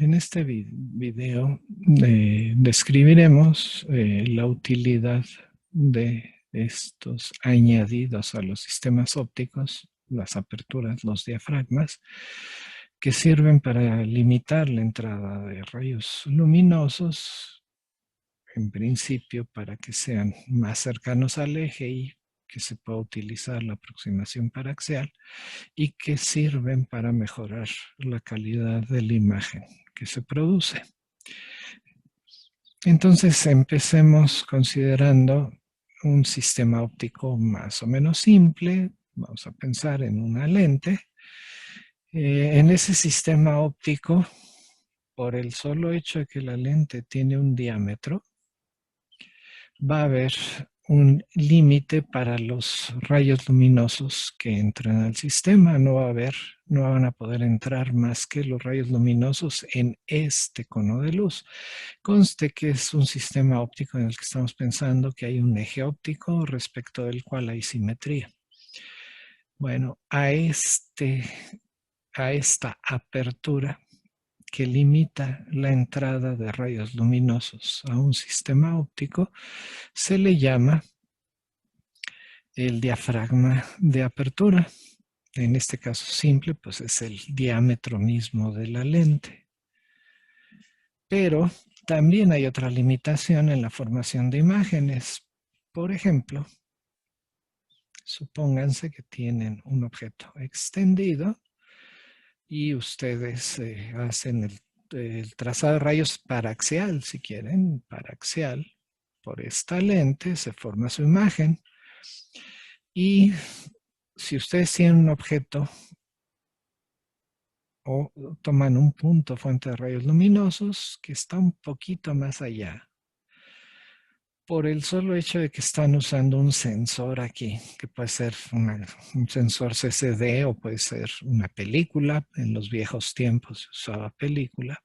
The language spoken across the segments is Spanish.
En este video describiremos la utilidad de estos añadidos a los sistemas ópticos, las aperturas, los diafragmas, que sirven para limitar la entrada de rayos luminosos, en principio para que sean más cercanos al eje y que se pueda utilizar la aproximación paraxial, y que sirven para mejorar la calidad de la imagen que se produce. Entonces empecemos considerando un sistema óptico más o menos simple. Vamos a pensar en una lente. En ese sistema óptico, por el solo hecho de que la lente tiene un diámetro, va a haber un límite para los rayos luminosos que entran al sistema. No van a poder entrar más que los rayos luminosos en este cono de luz. Conste que es un sistema óptico en el que estamos pensando que hay un eje óptico respecto del cual hay simetría. Bueno, a esta apertura que limita la entrada de rayos luminosos a un sistema óptico se le llama el diafragma de apertura. En este caso simple, pues es el diámetro mismo de la lente. Pero también hay otra limitación en la formación de imágenes. Por ejemplo, supónganse que tienen un objeto extendido y ustedes hacen el trazado de rayos paraxial, si quieren, paraxial. Por esta lente se forma su imagen. Y si ustedes tienen un objeto o toman un punto fuente de rayos luminosos que está un poquito más allá, por el solo hecho de que están usando un sensor aquí, que puede ser un sensor CCD o puede ser una película. En los viejos tiempos se usaba película.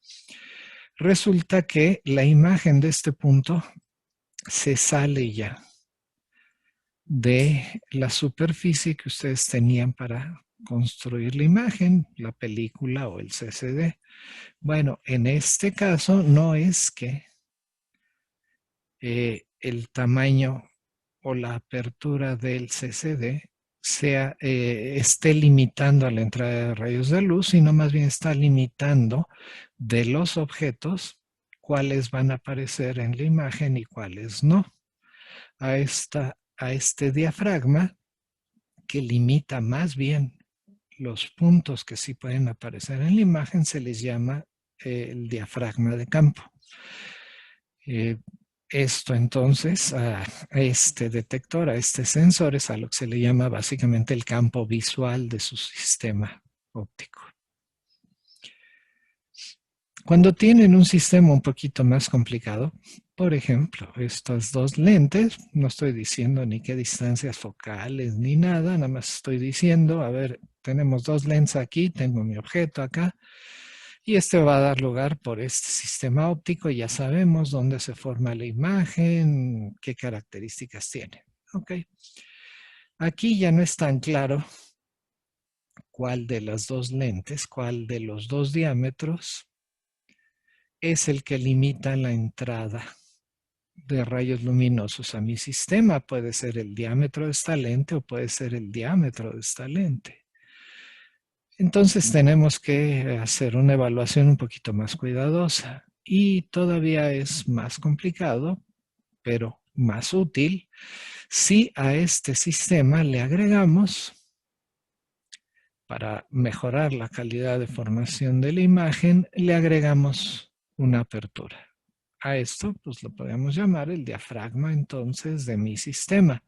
Resulta que la imagen de este punto se sale ya de la superficie que ustedes tenían para construir la imagen, la película o el CCD. Bueno, en este caso no es que el tamaño o la apertura del CCD esté limitando a la entrada de rayos de luz, sino más bien está limitando de los objetos cuáles van a aparecer en la imagen y cuáles no. A este diafragma, que limita más bien los puntos que sí pueden aparecer en la imagen, se les llama el diafragma de campo. Esto entonces, a este detector, a este sensor, es a lo que se le llama básicamente el campo visual de su sistema óptico. Cuando tienen un sistema un poquito más complicado, por ejemplo, estas dos lentes, no estoy diciendo ni qué distancias focales ni nada, nada más estoy diciendo, a ver, tenemos dos lentes aquí, tengo mi objeto acá, y este va a dar lugar por este sistema óptico. Ya sabemos dónde se forma la imagen, qué características tiene. Ok. Aquí ya no es tan claro cuál de las dos lentes, cuál de los dos diámetros es el que limita la entrada de rayos luminosos a mi sistema. Puede ser el diámetro de esta lente o puede ser el diámetro de esta lente. Entonces tenemos que hacer una evaluación un poquito más cuidadosa y todavía es más complicado, pero más útil, si a este sistema le agregamos, para mejorar la calidad de formación de la imagen, le agregamos una apertura. A esto pues lo podemos llamar el diafragma entonces de mi sistema.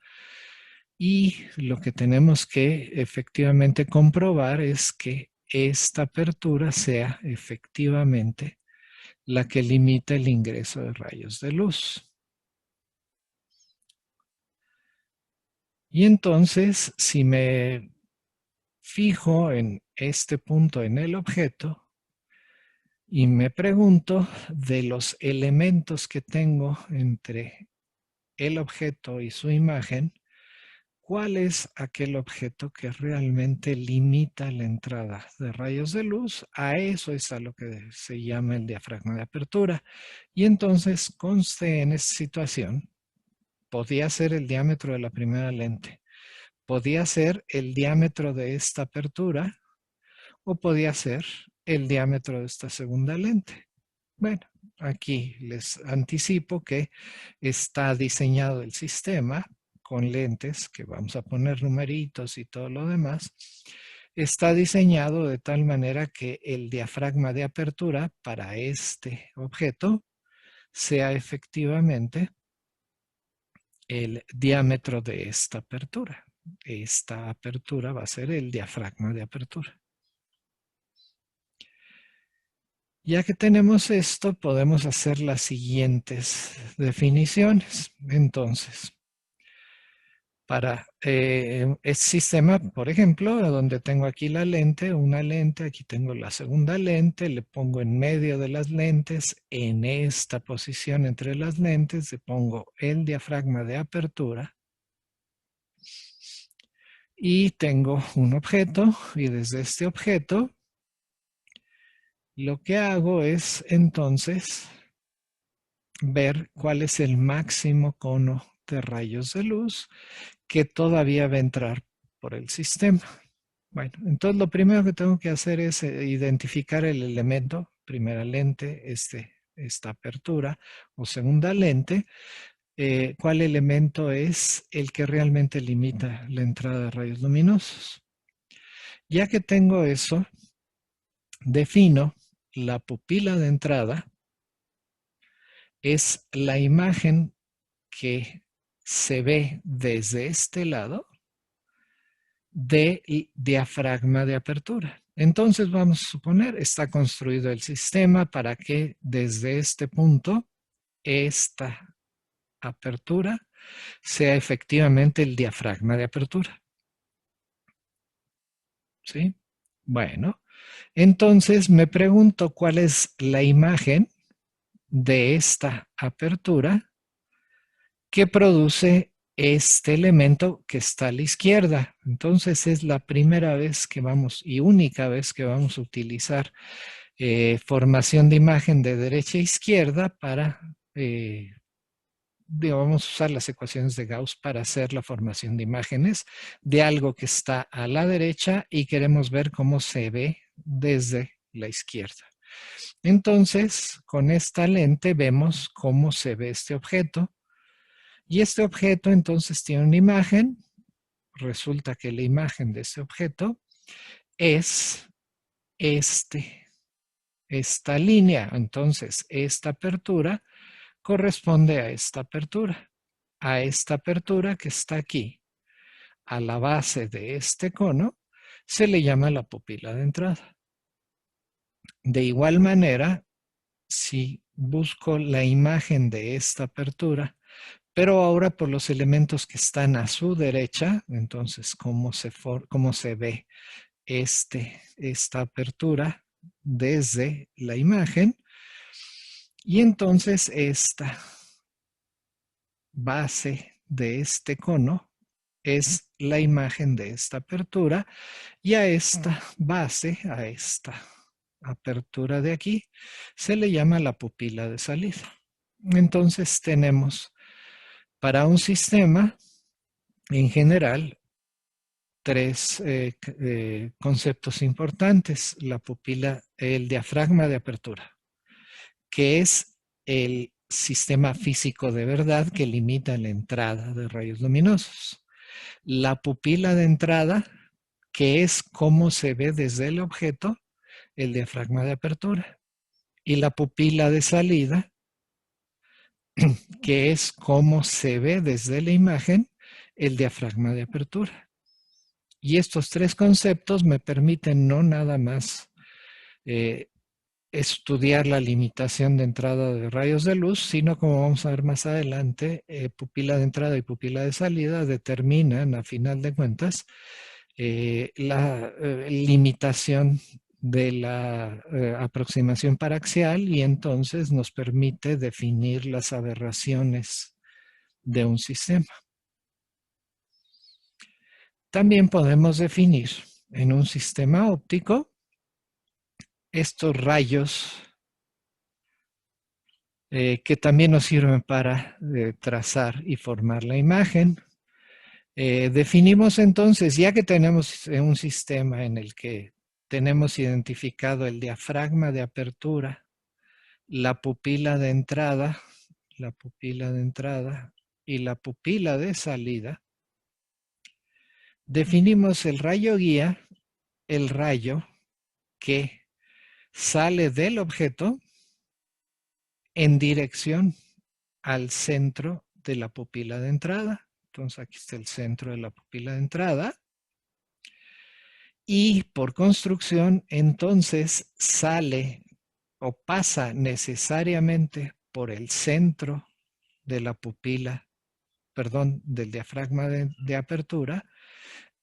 Y lo que tenemos que efectivamente comprobar es que esta apertura sea efectivamente la que limita el ingreso de rayos de luz. Y entonces, si me fijo en este punto en el objeto y me pregunto de los elementos que tengo entre el objeto y su imagen, ¿cuál es aquel objeto que realmente limita la entrada de rayos de luz? A eso es a lo que se llama el diafragma de apertura. Y entonces conste en esta situación, podía ser el diámetro de la primera lente, podía ser el diámetro de esta apertura o podía ser el diámetro de esta segunda lente. Bueno, aquí les anticipo que está diseñado el sistema con lentes, que vamos a poner numeritos y todo lo demás. Está diseñado de tal manera que el diafragma de apertura para este objeto sea efectivamente el diámetro de esta apertura. Esta apertura va a ser el diafragma de apertura. Ya que tenemos esto, podemos hacer las siguientes definiciones. Entonces, para este sistema, por ejemplo, donde tengo aquí la lente, una lente, aquí tengo la segunda lente, le pongo en medio de las lentes, en esta posición entre las lentes, le pongo el diafragma de apertura y tengo un objeto y desde este objeto lo que hago es entonces ver cuál es el máximo cono de rayos de luz que todavía va a entrar por el sistema. Bueno, entonces lo primero que tengo que hacer es identificar el elemento, primera lente, esta apertura o segunda lente, cuál elemento es el que realmente limita la entrada de rayos luminosos. Ya que tengo eso, defino la pupila de entrada, es la imagen que se ve desde este lado del diafragma de apertura. Entonces vamos a suponer, está construido el sistema para que desde este punto, esta apertura sea efectivamente el diafragma de apertura. ¿Sí? Bueno, entonces me pregunto cuál es la imagen de esta apertura que produce este elemento que está a la izquierda. Entonces es la primera vez que vamos y única vez que vamos a utilizar formación de imagen de derecha a izquierda para, vamos a usar las ecuaciones de Gauss para hacer la formación de imágenes de algo que está a la derecha y queremos ver cómo se ve desde la izquierda. Entonces, con esta lente vemos cómo se ve este objeto. Y este objeto entonces tiene una imagen. Resulta que la imagen de este objeto es esta línea. Entonces, esta apertura corresponde a esta apertura que está aquí, a la base de este cono, se le llama la pupila de entrada. De igual manera, si busco la imagen de esta apertura, pero ahora por los elementos que están a su derecha, entonces, ¿cómo se ve esta apertura desde la imagen? Y entonces esta base de este cono es la imagen de esta apertura y a esta base, a esta apertura de aquí, se le llama la pupila de salida. Entonces tenemos para un sistema en general tres conceptos importantes. La pupila, el diafragma de apertura, que es el sistema físico de verdad que limita la entrada de rayos luminosos. La pupila de entrada, que es cómo se ve desde el objeto, el diafragma de apertura. Y la pupila de salida, que es cómo se ve desde la imagen, el diafragma de apertura. Y estos tres conceptos me permiten no nada más estudiar la limitación de entrada de rayos de luz, sino como vamos a ver más adelante, pupila de entrada y pupila de salida determinan, a final de cuentas, la limitación de la aproximación paraxial y entonces nos permite definir las aberraciones de un sistema. También podemos definir en un sistema óptico estos rayos que también nos sirven para trazar y formar la imagen. Definimos entonces, ya que tenemos un sistema en el que tenemos identificado el diafragma de apertura, la pupila de entrada y la pupila de salida, definimos el rayo guía, el rayo que sale del objeto en dirección al centro de la pupila de entrada. Entonces aquí está el centro de la pupila de entrada. Y por construcción, entonces sale o pasa necesariamente por el centro de la pupila, perdón, del diafragma de apertura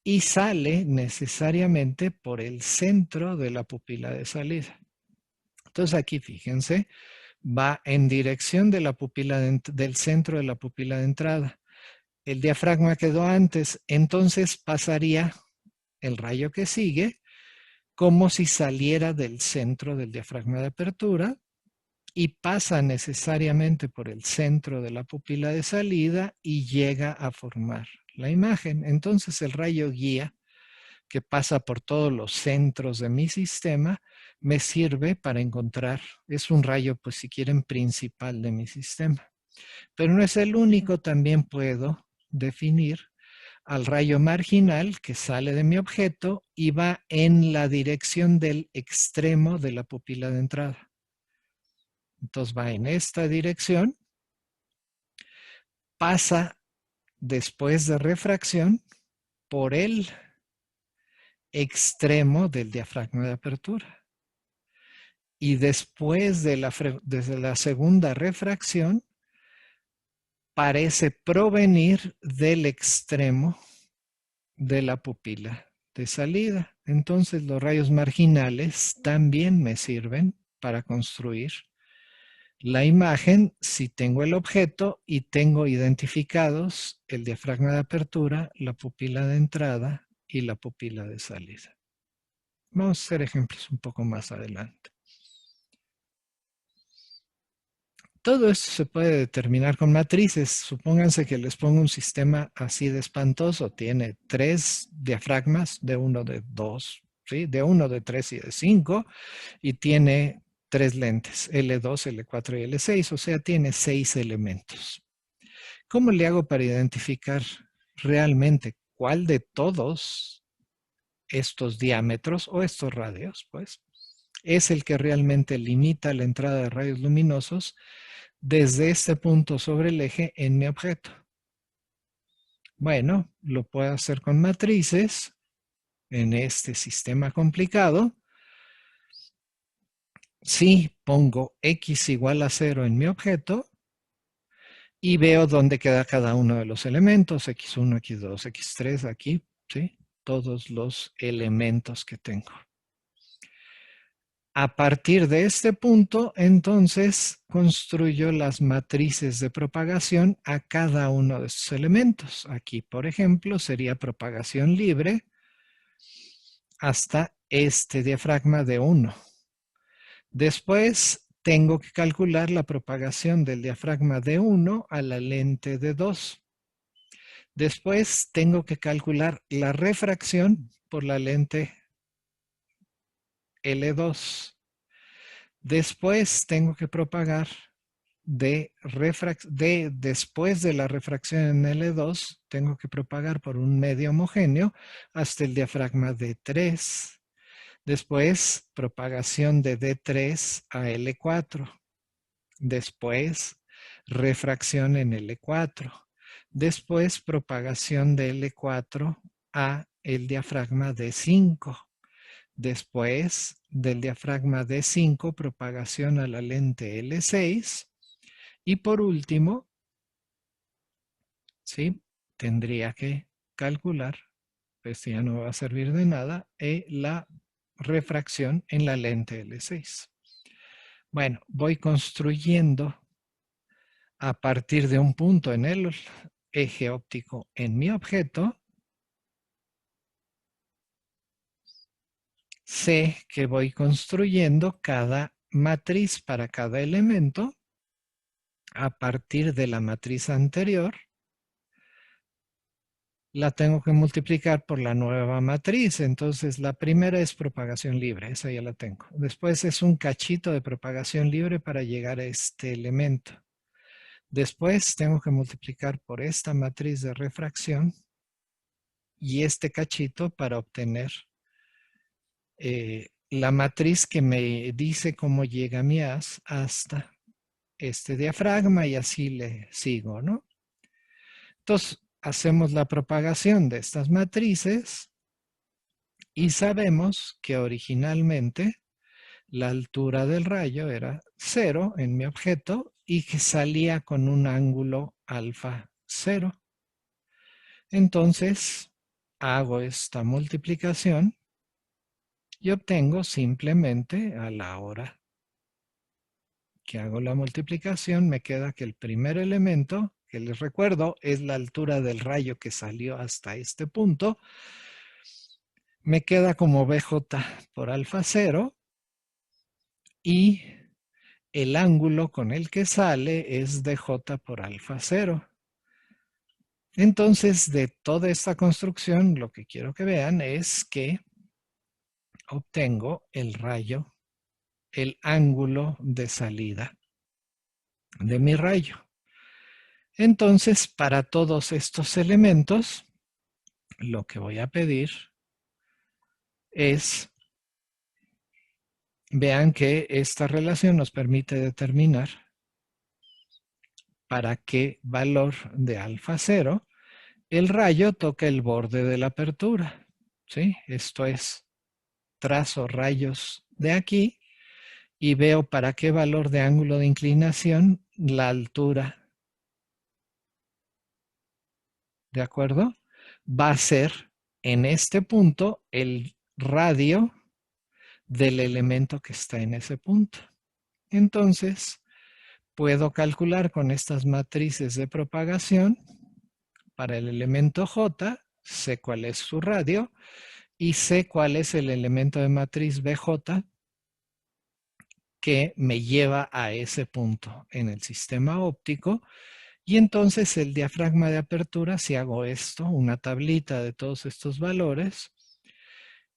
y sale necesariamente por el centro de la pupila de salida. Entonces aquí fíjense, va en dirección de la pupila del centro de la pupila de entrada. El diafragma quedó antes, entonces pasaría el rayo que sigue como si saliera del centro del diafragma de apertura y pasa necesariamente por el centro de la pupila de salida y llega a formar la imagen. Entonces el rayo guía, que pasa por todos los centros de mi sistema, me sirve para encontrar, es un rayo, pues si quieren, principal de mi sistema. Pero no es el único, también puedo definir al rayo marginal que sale de mi objeto y va en la dirección del extremo de la pupila de entrada. Entonces va en esta dirección, pasa después de refracción por el extremo del diafragma de apertura. Y después desde la segunda refracción, parece provenir del extremo de la pupila de salida. Entonces los rayos marginales también me sirven para construir la imagen si tengo el objeto y tengo identificados el diafragma de apertura, la pupila de entrada y la pupila de salida. Vamos a hacer ejemplos un poco más adelante. Todo esto se puede determinar con matrices. Supónganse que les pongo un sistema así de espantoso. Tiene 3 diafragmas, de 1, de 2, ¿sí? De 1, de 3 y de 5. Y tiene 3 lentes, L2, L4 y L6. O sea, tiene 6 elementos. ¿Cómo le hago para identificar realmente cuál de todos estos diámetros o estos radios, pues, es el que realmente limita la entrada de rayos luminosos desde este punto sobre el eje en mi objeto? Bueno, lo puedo hacer con matrices en este sistema complicado. Si pongo x igual a 0 en mi objeto y veo dónde queda cada uno de los elementos, x1, x2, x3, aquí, ¿sí? Todos los elementos que tengo. A partir de este punto, entonces, construyo las matrices de propagación a cada uno de estos elementos. Aquí, por ejemplo, sería propagación libre hasta este diafragma de 1. Después, tengo que calcular la propagación del diafragma de 1 a la lente de 2. Después, tengo que calcular la refracción por la lente L2. Después tengo que propagar después de la refracción en L2, tengo que propagar por un medio homogéneo hasta el diafragma D3. Después, propagación de D3 a L4. Después, refracción en L4. Después, propagación de L4 a el diafragma D5. Después del diafragma D5, propagación a la lente L6. Y por último, ¿sí? Tendría que calcular, pues ya no va a servir de nada, la refracción en la lente L6. Bueno, voy construyendo a partir de un punto en el eje óptico en mi objeto sé que voy construyendo cada matriz para cada elemento a partir de la matriz anterior. La tengo que multiplicar por la nueva matriz. Entonces, la primera es propagación libre, esa ya la tengo. Después es un cachito de propagación libre para llegar a este elemento. Después tengo que multiplicar por esta matriz de refracción y este cachito para obtener la matriz que me dice cómo llega mi haz hasta este diafragma y así le sigo, ¿no? Entonces, hacemos la propagación de estas matrices y sabemos que originalmente la altura del rayo era 0 en mi objeto y que salía con un ángulo alfa 0. Entonces, hago esta multiplicación y obtengo simplemente a la hora que hago la multiplicación, me queda que el primer elemento, que les recuerdo, es la altura del rayo que salió hasta este punto, me queda como BJ por alfa 0 y el ángulo con el que sale es DJ por alfa 0. Entonces, de toda esta construcción, lo que quiero que vean es que obtengo el rayo, el ángulo de salida de mi rayo. Entonces, para todos estos elementos, lo que voy a pedir es, vean que esta relación nos permite determinar para qué valor de alfa 0 el rayo toca el borde de la apertura. ¿Sí? Esto es, trazo rayos de aquí y veo para qué valor de ángulo de inclinación la altura. ¿De acuerdo? Va a ser en este punto el radio del elemento que está en ese punto. Entonces, puedo calcular con estas matrices de propagación para el elemento J, sé cuál es su radio y sé cuál es el elemento de matriz BJ que me lleva a ese punto en el sistema óptico. Y entonces el diafragma de apertura, si hago esto, una tablita de todos estos valores,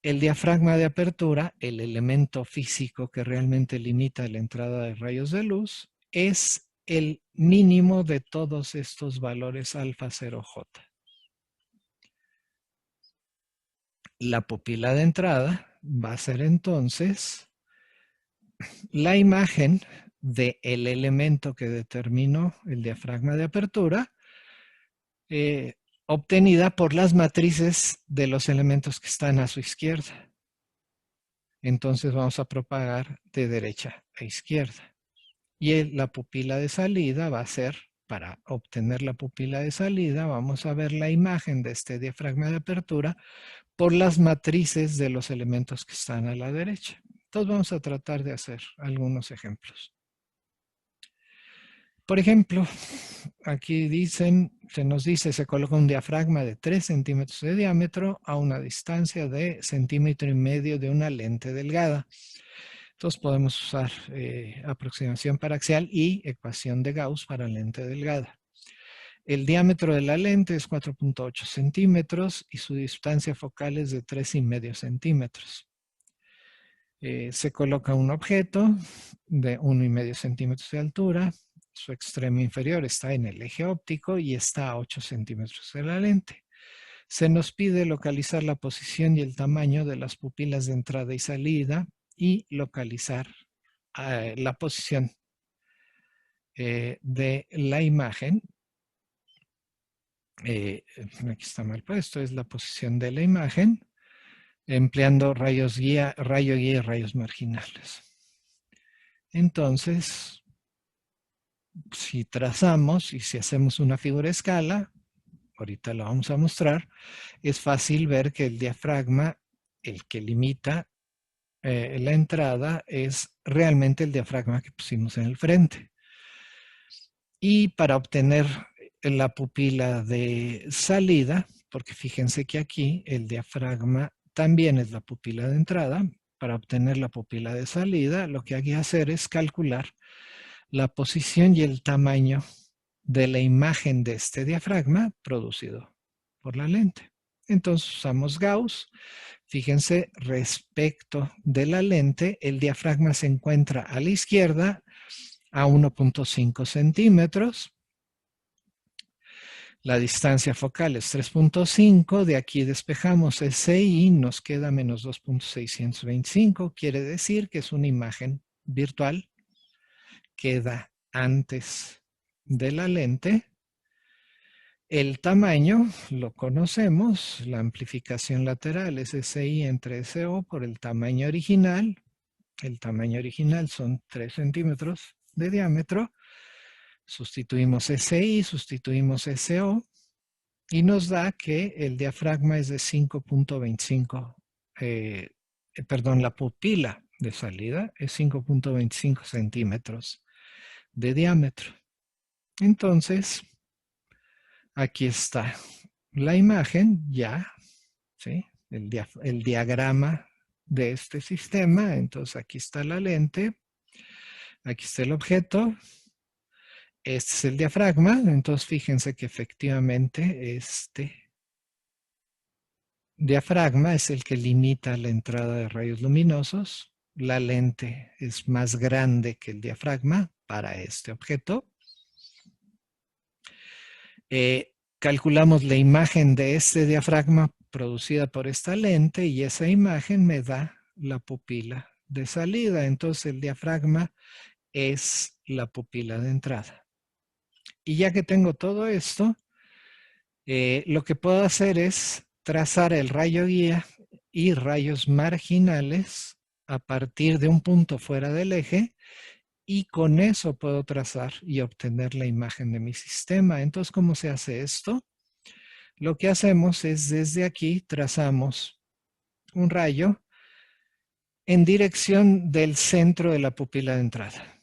el diafragma de apertura, el elemento físico que realmente limita la entrada de rayos de luz, es el mínimo de todos estos valores alfa 0J. La pupila de entrada va a ser entonces la imagen del elemento que determinó el diafragma de apertura, obtenida por las matrices de los elementos que están a su izquierda. Entonces vamos a propagar de derecha a izquierda. Y la pupila de salida va a ser, para obtener la pupila de salida, vamos a ver la imagen de este diafragma de apertura por las matrices de los elementos que están a la derecha. Entonces vamos a tratar de hacer algunos ejemplos. Por ejemplo, aquí se nos dice, se coloca un diafragma de 3 centímetros de diámetro a una distancia de 1,5 centímetros de una lente delgada. Entonces podemos usar aproximación paraxial y ecuación de Gauss para lente delgada. El diámetro de la lente es 4,8 centímetros y su distancia focal es de 3,5 centímetros. Se coloca un objeto de 1,5 centímetros de altura. Su extremo inferior está en el eje óptico y está a 8 centímetros de la lente. Se nos pide localizar la posición y el tamaño de las pupilas de entrada y salida y localizar la posición de la imagen. Aquí está mal puesto, es la posición de la imagen, empleando rayo guía y rayos marginales. Entonces, si trazamos y si hacemos una figura a escala, ahorita lo vamos a mostrar, es fácil ver que el diafragma, el que limita la entrada, es realmente el diafragma que pusimos en el frente. Y para obtener la pupila de salida, porque fíjense que aquí el diafragma también es la pupila de entrada. Para obtener la pupila de salida, lo que hay que hacer es calcular la posición y el tamaño de la imagen de este diafragma producido por la lente. Entonces usamos Gauss. Fíjense, respecto de la lente, el diafragma se encuentra a la izquierda a 1.5 centímetros. La distancia focal es 3.5. De aquí despejamos SI, nos queda menos 2.625. Quiere decir que es una imagen virtual. Queda antes de la lente. El tamaño lo conocemos, la amplificación lateral es SI entre SO por el tamaño original. El tamaño original son 3 centímetros de diámetro. Sustituimos SI, sustituimos SO y nos da que el diafragma es de 5.25, perdón, la pupila de salida es 5.25 centímetros de diámetro. Entonces, aquí está la imagen ya, ¿sí? El diagrama de este sistema. Entonces aquí está la lente, aquí está el objeto, este es el diafragma. Entonces fíjense que efectivamente este diafragma es el que limita la entrada de rayos luminosos. La lente es más grande que el diafragma para este objeto. Calculamos la imagen de este diafragma producida por esta lente y esa imagen me da la pupila de salida. Entonces el diafragma es la pupila de entrada. Y ya que tengo todo esto, lo que puedo hacer es trazar el rayo guía y rayos marginales a partir de un punto fuera del eje, y con eso puedo trazar y obtener la imagen de mi sistema. Entonces, ¿cómo se hace esto? Lo que hacemos es desde aquí trazamos un rayo en dirección del centro de la pupila de entrada.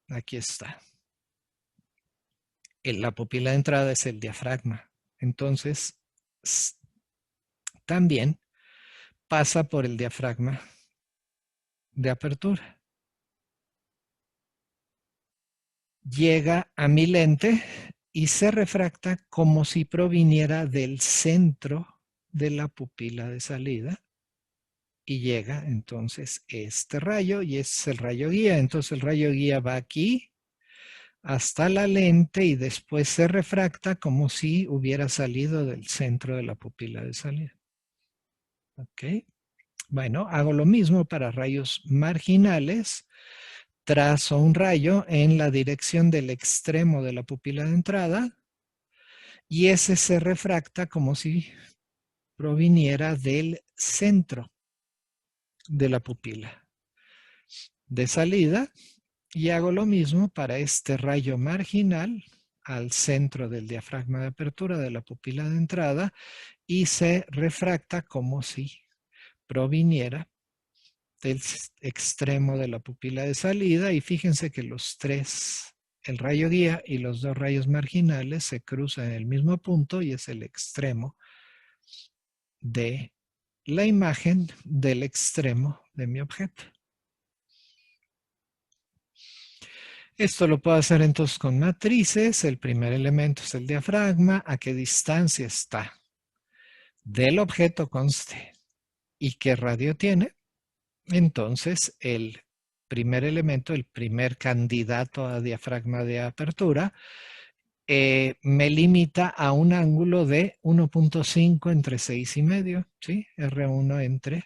Aquí está. La pupila de entrada es el diafragma. Entonces, también pasa por el diafragma de apertura. Llega a mi lente y se refracta como si proviniera del centro de la pupila de salida. Y llega entonces este rayo, y este es el rayo guía. Entonces el rayo guía va aquí hasta la lente y después se refracta como si hubiera salido del centro de la pupila de salida. ¿Ok? Bueno, hago lo mismo para rayos marginales. Trazo un rayo en la dirección del extremo de la pupila de entrada y ese se refracta como si proviniera del centro de la pupila de salida, y hago lo mismo para este rayo marginal al centro del diafragma de apertura de la pupila de entrada y se refracta como si proviniera del extremo de la pupila de salida. Y fíjense que los tres, el rayo guía y los dos rayos marginales, se cruzan en el mismo punto y es el extremo de la imagen del extremo de mi objeto. Esto lo puedo hacer entonces con matrices. El primer elemento es el diafragma. ¿A qué distancia está del objeto conste y qué radio tiene? Entonces el primer elemento, el primer candidato a diafragma de apertura, me limita a un ángulo de 1.5 entre 6,5, ¿sí? R1 entre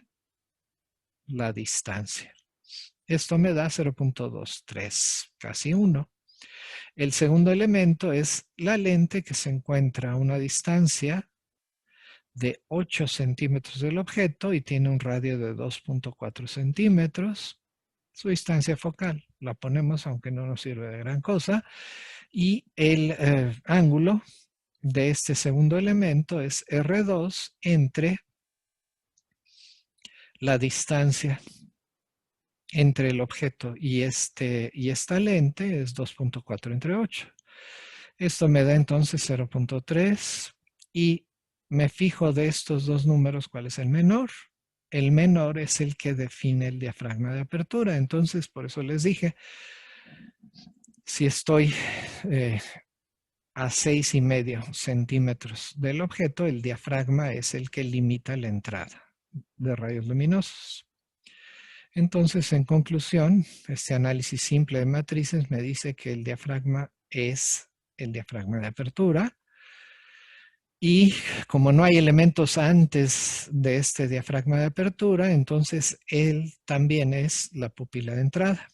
la distancia. Esto me da 0.23, casi 1. El segundo elemento es la lente, que se encuentra a una distancia de 8 centímetros del objeto y tiene un radio de 2.4 centímetros. Su distancia focal la ponemos, aunque no nos sirve de gran cosa. Y el ángulo de este segundo elemento es R2 entre la distancia entre el objeto y esta lente, es 2.4 entre 8. Esto me da entonces 0.3 y me fijo de estos dos números cuál es el menor. el menor es el que define el diafragma de apertura. Entonces, por eso les dije, si estoy a 6,5 centímetros del objeto, el diafragma es el que limita la entrada de rayos luminosos. Entonces, en conclusión, este análisis simple de matrices me dice que el diafragma es el diafragma de apertura. Y como no hay elementos antes de este diafragma de apertura, entonces él también es la pupila de entrada.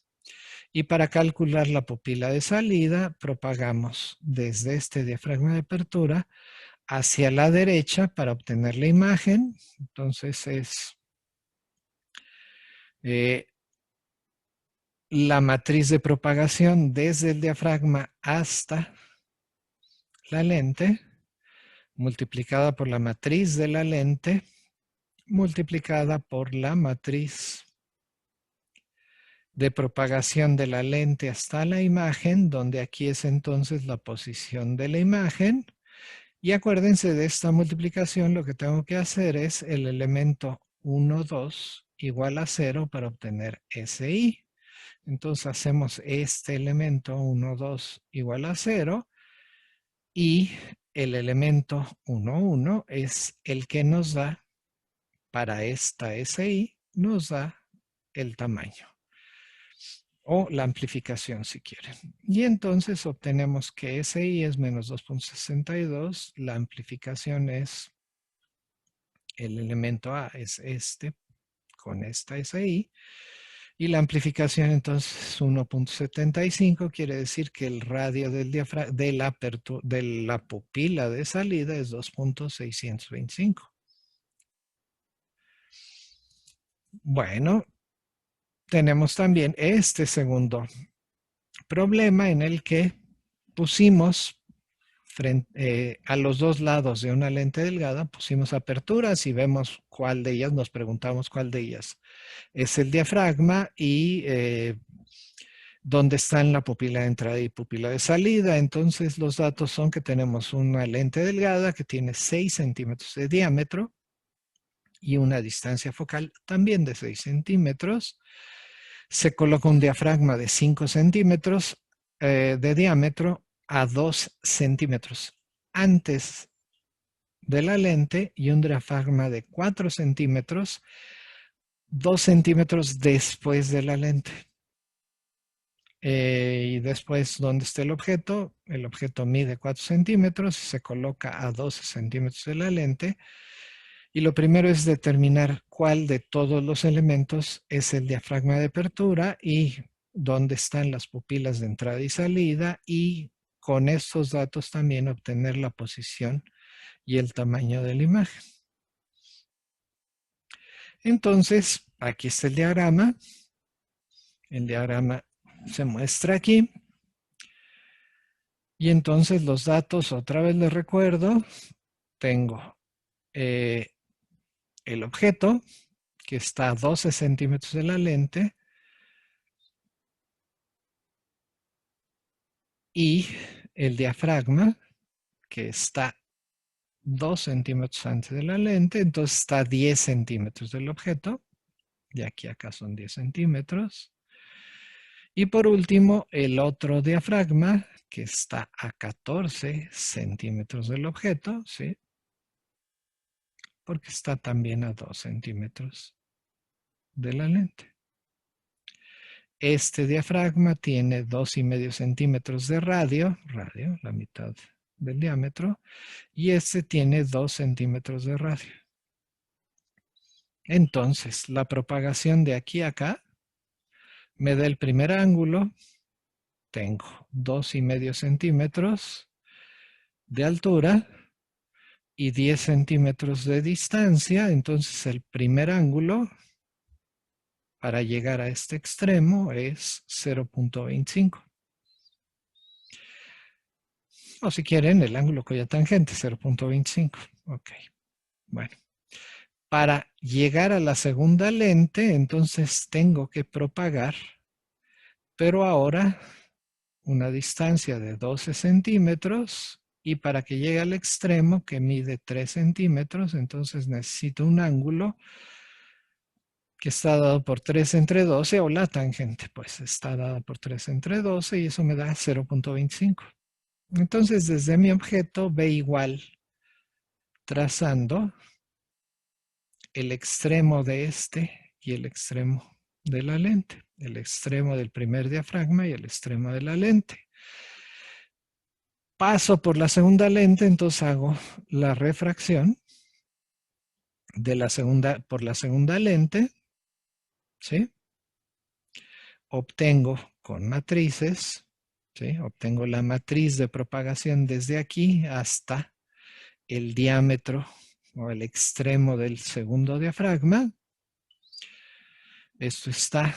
Y para calcular la pupila de salida, propagamos desde este diafragma de apertura hacia la derecha para obtener la imagen. Entonces es la matriz de propagación desde el diafragma hasta la lente, multiplicada por la matriz de la lente, multiplicada por la matriz de propagación de la lente hasta la imagen, donde aquí es entonces la posición de la imagen. Y acuérdense de esta multiplicación, lo que tengo que hacer es el elemento 1, 2 igual a 0 para obtener SI. Entonces hacemos este elemento 1, 2 igual a 0 y el elemento 1, 1 es el que nos da, para esta SI, nos da el tamaño o la amplificación si quieren. Y entonces obtenemos que SI es menos 2.62, la amplificación es el elemento A, es este con esta SI, y la amplificación entonces es 1.75, quiere decir que el radio del de la pupila de salida es 2.625. Bueno, tenemos también este segundo problema en el que pusimos a los dos lados de una lente delgada, pusimos aperturas y vemos cuál de ellas, nos preguntamos cuál de ellas es el diafragma y dónde están la pupila de entrada y pupila de salida. Entonces los datos son que tenemos una lente delgada que tiene 6 centímetros de diámetro y una distancia focal también de 6 centímetros. Se coloca un diafragma de 5 centímetros de diámetro a 2 centímetros antes de la lente y un diafragma de 4 centímetros 2 centímetros después de la lente. Y después, ¿dónde está el objeto? El objeto mide 4 centímetros, se coloca a 12 centímetros de la lente. Y lo primero es determinar cuál de todos los elementos es el diafragma de apertura y dónde están las pupilas de entrada y salida. Y con estos datos también obtener la posición y el tamaño de la imagen. Entonces, aquí está el diagrama. El diagrama se muestra aquí. Y entonces los datos, otra vez les recuerdo, tengo el objeto, que está a 12 centímetros de la lente, y el diafragma, que está 2 centímetros antes de la lente, entonces está a 10 centímetros del objeto. De aquí a acá son 10 centímetros. Y por último, el otro diafragma, que está a 14 centímetros del objeto, ¿sí? Porque está también a 2 centímetros de la lente. Este diafragma tiene 2,5 centímetros de radio, la mitad del diámetro, y este tiene 2 centímetros de radio. Entonces, la propagación de aquí a acá me da el primer ángulo, tengo 2,5 centímetros de altura y 10 centímetros de distancia, entonces el primer ángulo para llegar a este extremo es 0.25. O si quieren, el ángulo cuya tangente, 0.25. Ok, bueno. Para llegar a la segunda lente, entonces tengo que propagar, pero ahora una distancia de 12 centímetros y para que llegue al extremo que mide 3 centímetros, entonces necesito un ángulo que está dado por 3 entre 12, o la tangente, pues está dada por 3 entre 12 y eso me da 0.25. Entonces, desde mi objeto, B igual, trazando el extremo de este y el extremo de la lente, el extremo del primer diafragma y el extremo de la lente. Paso por la segunda lente, entonces hago la refracción de la segunda, por la segunda lente, ¿sí? Obtengo con matrices, ¿sí? Obtengo la matriz de propagación desde aquí hasta el diámetro o el extremo del segundo diafragma. Esto está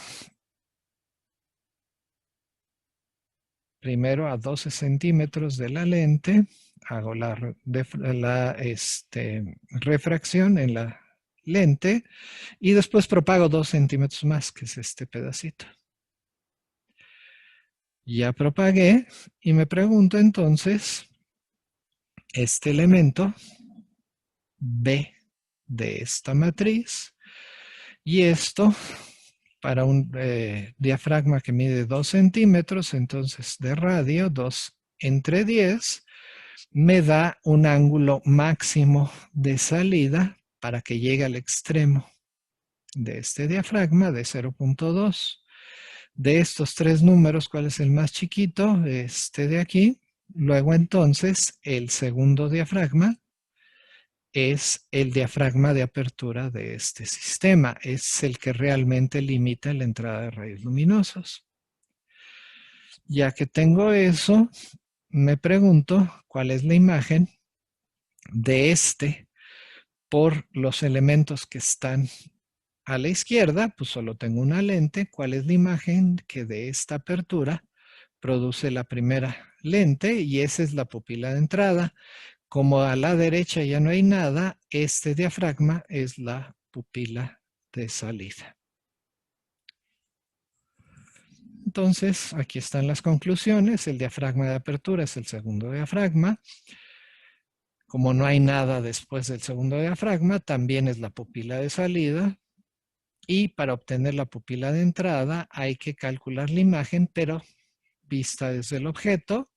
primero a 12 centímetros de la lente, hago la refracción en la lente y después propago 2 centímetros más, que es este pedacito. Ya propagué y me pregunto entonces, este elemento B de esta matriz y esto para un diafragma que mide 2 centímetros, entonces de radio, 2 entre 10, me da un ángulo máximo de salida para que llegue al extremo de este diafragma de 0.2. De estos tres números, ¿cuál es el más chiquito? Este de aquí. Luego entonces el segundo diafragma es el diafragma de apertura de este sistema. Es el que realmente limita la entrada de rayos luminosos. Ya que tengo eso, me pregunto cuál es la imagen de este por los elementos que están a la izquierda, pues solo tengo una lente. ¿Cuál es la imagen que de esta apertura produce la primera lente? Y esa es la pupila de entrada. Como a la derecha ya no hay nada, este diafragma es la pupila de salida. Entonces, aquí están las conclusiones. El diafragma de apertura es el segundo diafragma. Como no hay nada después del segundo diafragma, también es la pupila de salida. Y para obtener la pupila de entrada hay que calcular la imagen, pero vista desde el objeto.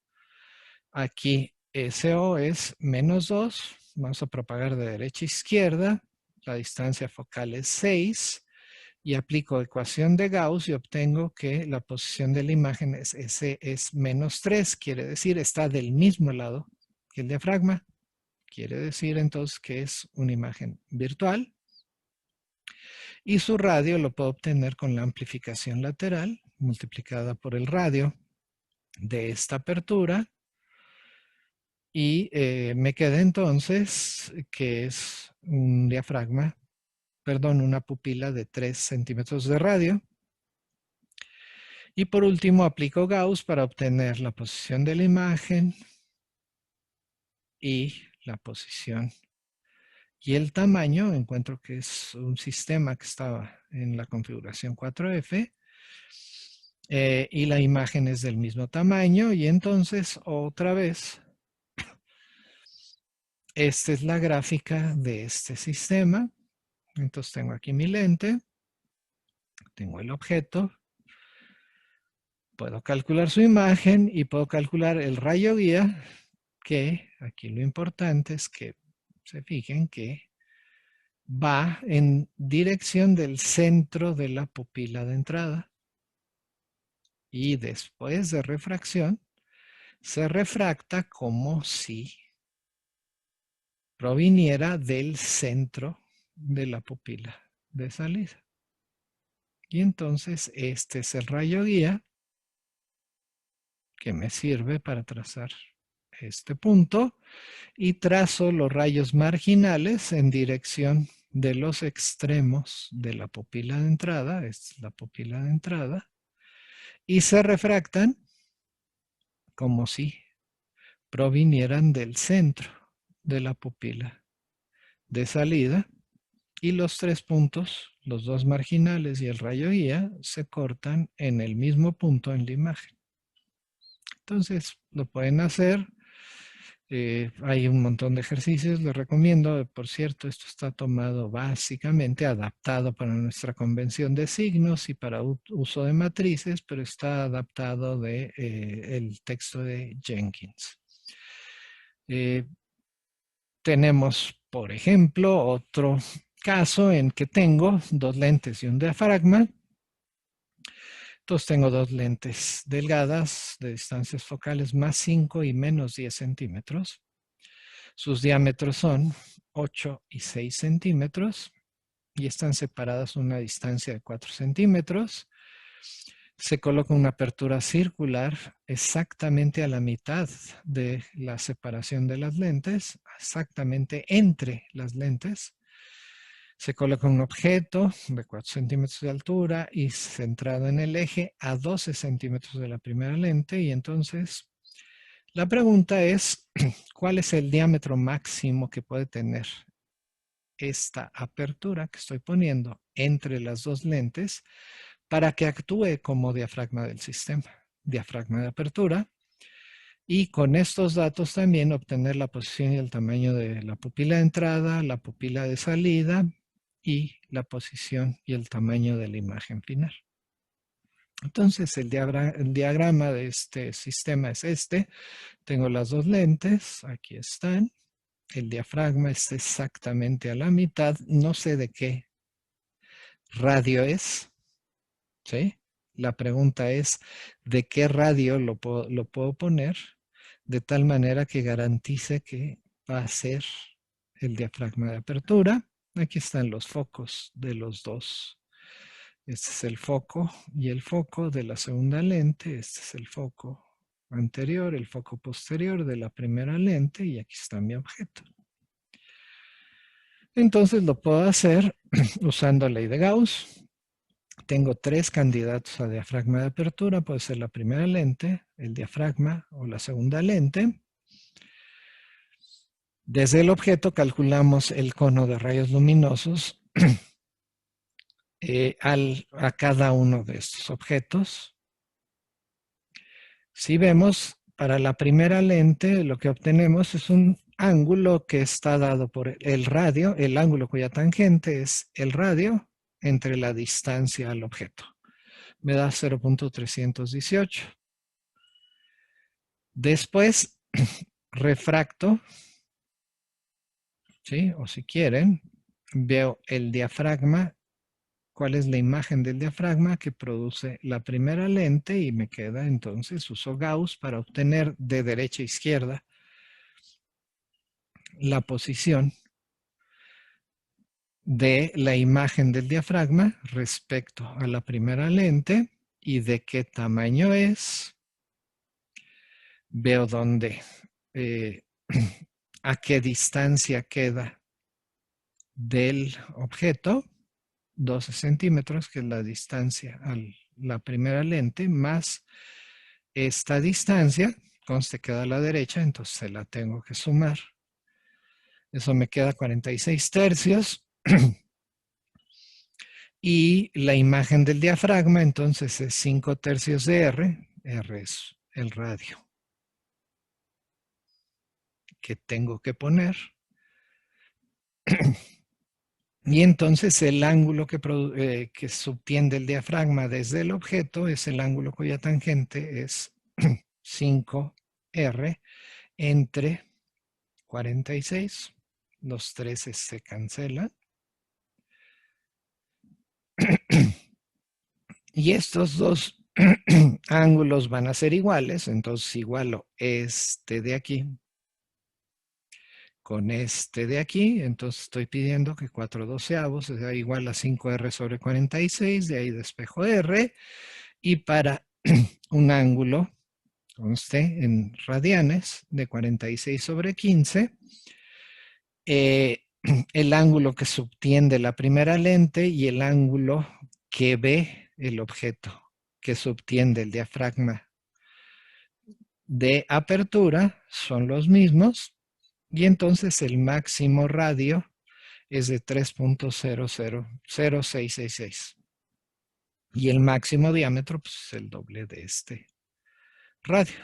Aquí SO es -2. Vamos a propagar de derecha a izquierda. La distancia focal es 6. Y aplico ecuación de Gauss y obtengo que la posición de la imagen es -3. Quiere decir, está del mismo lado que el diafragma. Quiere decir entonces que es una imagen virtual. Y su radio lo puedo obtener con la amplificación lateral multiplicada por el radio de esta apertura. Y me queda entonces que es un diafragma, perdón, una pupila de 3 centímetros de radio. Y por último aplico Gauss para obtener la posición de la imagen y la posición y el tamaño. Encuentro que es un sistema que estaba en la configuración 4F y la imagen es del mismo tamaño. Y entonces otra vez, esta es la gráfica de este sistema. Entonces tengo aquí mi lente, tengo el objeto, puedo calcular su imagen y puedo calcular el rayo guía, que aquí lo importante es que se fijen que va en dirección del centro de la pupila de entrada. Y después de refracción, se refracta como si proviniera del centro de la pupila de salida. Y entonces este es el rayo guía que me sirve para trazar este punto y trazo los rayos marginales en dirección de los extremos de la pupila de entrada. Esta es la pupila de entrada. Y se refractan como si provinieran del centro de la pupila de salida. Y los tres puntos, los dos marginales y el rayo guía, se cortan en el mismo punto en la imagen. Entonces, lo pueden hacer Hay un montón de ejercicios, les recomiendo. Por cierto, esto está tomado básicamente, adaptado para nuestra convención de signos y para uso de matrices, pero está adaptado de el texto de Jenkins. Tenemos, por ejemplo, otro caso en que tengo dos lentes y un diafragma. Entonces tengo dos lentes delgadas de distancias focales más 5 y menos 10 centímetros. Sus diámetros son 8 y 6 centímetros y están separadas a una distancia de 4 centímetros. Se coloca una apertura circular exactamente a la mitad de la separación de las lentes, exactamente entre las lentes. Se coloca un objeto de 4 centímetros de altura y centrado en el eje a 12 centímetros de la primera lente. Y entonces la pregunta es, ¿cuál es el diámetro máximo que puede tener esta apertura que estoy poniendo entre las dos lentes para que actúe como diafragma del sistema? Diafragma de apertura. Y con estos datos también obtener la posición y el tamaño de la pupila de entrada, la pupila de salida y la posición y el tamaño de la imagen final. Entonces el diagrama de este sistema es este. Tengo las dos lentes, aquí están. El diafragma está exactamente a la mitad. No sé de qué radio es, ¿sí? La pregunta es, ¿de qué radio lo puedo poner? De tal manera que garantice que va a ser el diafragma de apertura. Aquí están los focos de los dos. Este es el foco y el foco de la segunda lente. Este es el foco anterior, el foco posterior de la primera lente y aquí está mi objeto. Entonces lo puedo hacer usando ley de Gauss. Tengo tres candidatos a diafragma de apertura. Puede ser la primera lente, el diafragma o la segunda lente. Desde el objeto calculamos el cono de rayos luminosos a cada uno de estos objetos. Si vemos, para la primera lente lo que obtenemos es un ángulo que está dado por el radio, el ángulo cuya tangente es el radio entre la distancia al objeto. Me da 0.318. Después refracto, ¿sí? O si quieren, veo el diafragma, cuál es la imagen del diafragma que produce la primera lente y me queda entonces, uso Gauss para obtener de derecha a izquierda la posición de la imagen del diafragma respecto a la primera lente y de qué tamaño es. Veo dónde, a qué distancia queda del objeto, 12 centímetros, que es la distancia a la primera lente, más esta distancia, conste queda a la derecha, entonces se la tengo que sumar. Eso me queda 46 tercios. Y la imagen del diafragma, entonces, es 5 tercios de R. R es el radio que tengo que poner. Y entonces el ángulo que subtiende el diafragma desde el objeto es el ángulo cuya tangente es 5R entre 46. Los 13 se cancelan. Y estos dos ángulos van a ser iguales, entonces igualo este de aquí con este de aquí, entonces estoy pidiendo que 4/12 sea igual a 5R sobre 46, de ahí despejo R, y para un ángulo, conste en radianes, de 46 sobre 15, el ángulo que subtiende la primera lente y el ángulo que ve el objeto que subtiende el diafragma de apertura son los mismos y entonces el máximo radio es de 3.000666 y el máximo diámetro pues, es el doble de este radio.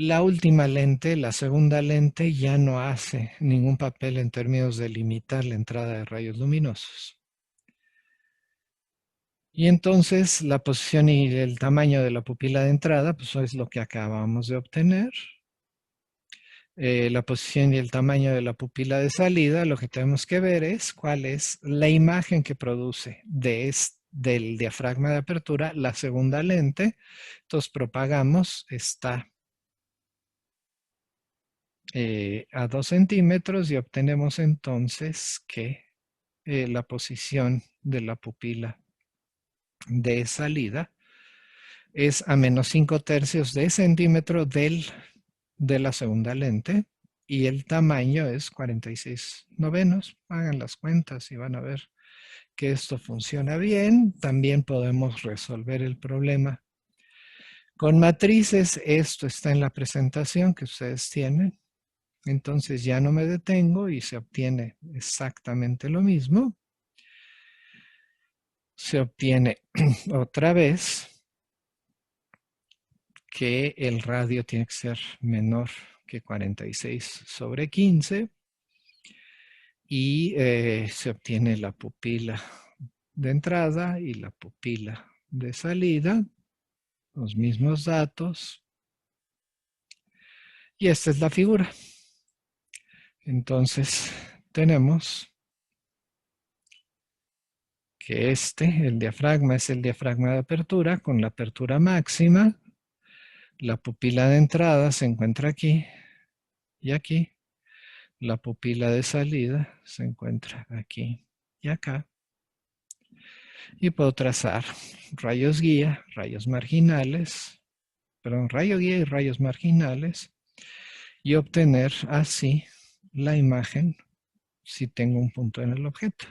La última lente, la segunda lente, ya no hace ningún papel en términos de limitar la entrada de rayos luminosos. Y entonces la posición y el tamaño de la pupila de entrada, pues es lo que acabamos de obtener. La posición y el tamaño de la pupila de salida, lo que tenemos que ver es cuál es la imagen que produce del diafragma de apertura la segunda lente. Entonces propagamos esta a 2 centímetros y obtenemos entonces que la posición de la pupila de salida es a menos 5 tercios de centímetro de la segunda lente y el tamaño es 46 novenos. Hagan las cuentas y van a ver que esto funciona bien. También podemos resolver el problema con matrices. Esto está en la presentación que ustedes tienen. Entonces ya no me detengo y se obtiene exactamente lo mismo. Se obtiene otra vez que el radio tiene que ser menor que 46 sobre 15 y se obtiene la pupila de entrada y la pupila de salida, los mismos datos, y esta es la figura. Entonces tenemos que el diafragma es el diafragma de apertura con la apertura máxima. La pupila de entrada se encuentra aquí y aquí. La pupila de salida se encuentra aquí y acá. Y puedo trazar rayos guía, rayos marginales, perdón, rayo guía y rayos marginales y obtener así la imagen si tengo un punto en el objeto.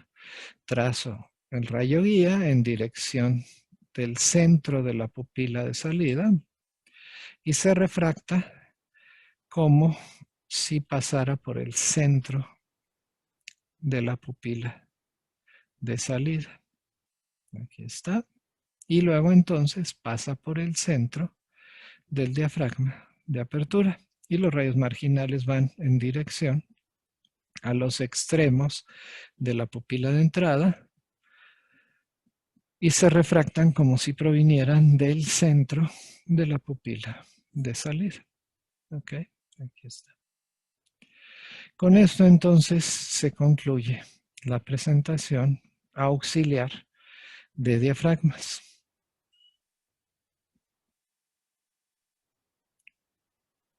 Trazo el rayo guía en dirección del centro de la pupila de salida y se refracta como si pasara por el centro de la pupila de salida. Aquí está. Y luego entonces pasa por el centro del diafragma de apertura y los rayos marginales van en dirección a los extremos de la pupila de entrada y se refractan como si provinieran del centro de la pupila de salida. Ok, aquí está. Con esto entonces se concluye la presentación auxiliar de diafragmas.